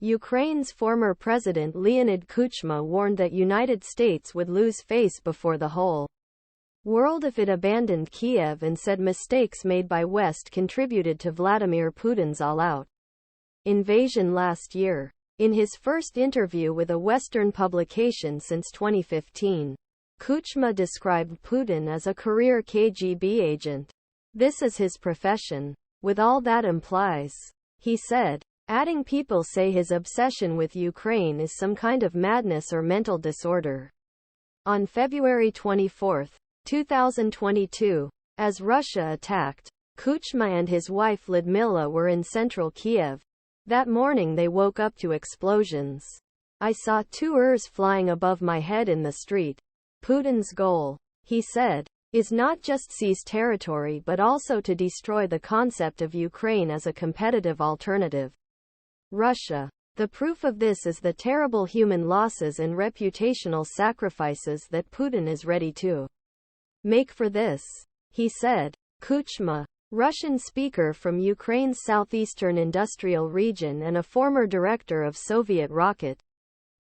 Ukraine's former president Leonid Kuchma warned that United States would lose face before the whole world if it abandoned Kiev, and said mistakes made by West contributed to Vladimir Putin's all-out invasion last year. In his first interview with a Western publication since 2015, Kuchma described Putin as a career KGB agent. This is his profession, with all that implies, he said, adding people say his obsession with Ukraine is some kind of madness or mental disorder. On February 24, 2022, as Russia attacked, Kuchma and his wife Lyudmila were in central Kiev. That morning they woke up to explosions. I saw 2 URs flying above my head in the street. Putin's goal, he said, is not just seize territory but also to destroy the concept of Ukraine as a competitive alternative. Russia. The proof of this is the terrible human losses and reputational sacrifices that Putin is ready to make for this, he said. Kuchma, Russian speaker from Ukraine's southeastern industrial region and a former director of Soviet rocket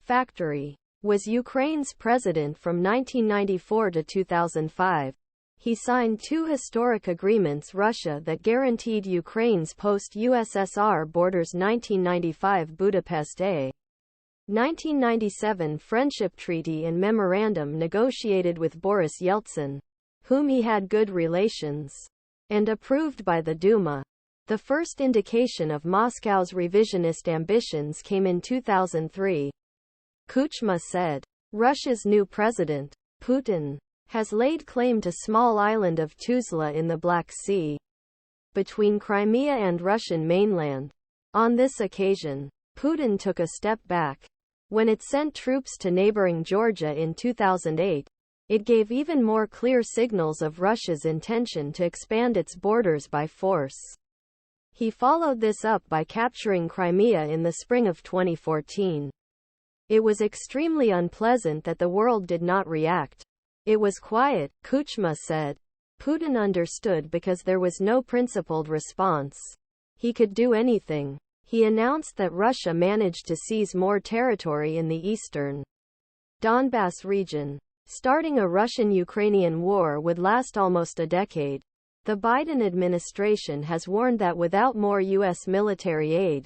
factory, was Ukraine's president from 1994 to 2005. He signed 2 historic agreements Russia that guaranteed Ukraine's post-USSR borders: 1995 Budapest A, 1997 Friendship Treaty and memorandum negotiated with Boris Yeltsin, whom he had good relations, and approved by the Duma. The first indication of Moscow's revisionist ambitions came in 2003. Kuchma said, Russia's new president, Putin, has laid claim to small island of Tuzla in the Black Sea, between Crimea and Russian mainland. On this occasion, Putin took a step back. When it sent troops to neighboring Georgia in 2008, it gave even more clear signals of Russia's intention to expand its borders by force. He followed this up by capturing Crimea in the spring of 2014. It was extremely unpleasant that the world did not react. It was quiet, Kuchma said. Putin understood because there was no principled response. He could do anything. He announced that Russia managed to seize more territory in the eastern Donbas region. Starting a Russian-Ukrainian war would last almost a decade. The Biden administration has warned that without more U.S. military aid,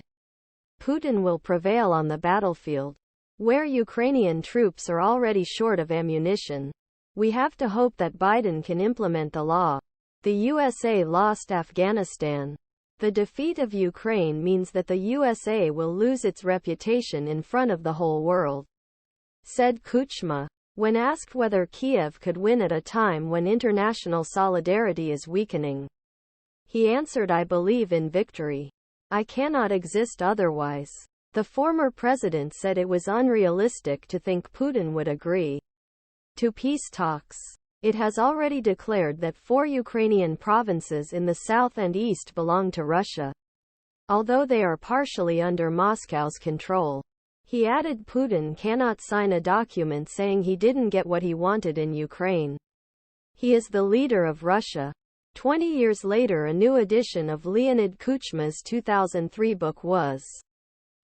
Putin will prevail on the battlefield, where Ukrainian troops are already short of ammunition. We have to hope that Biden can implement the law. The USA lost Afghanistan. The defeat of Ukraine means that the USA will lose its reputation in front of the whole world, said Kuchma. When asked whether Kiev could win at a time when international solidarity is weakening, he answered, I believe in victory. I cannot exist otherwise. The former president said it was unrealistic to think Putin would agree to peace talks. It has already declared that 4 Ukrainian provinces in the south and east belong to Russia, although they are partially under Moscow's control. He added Putin cannot sign a document saying he didn't get what he wanted in Ukraine. He is the leader of Russia. 20 years later, a new edition of Leonid Kuchma's 2003 book was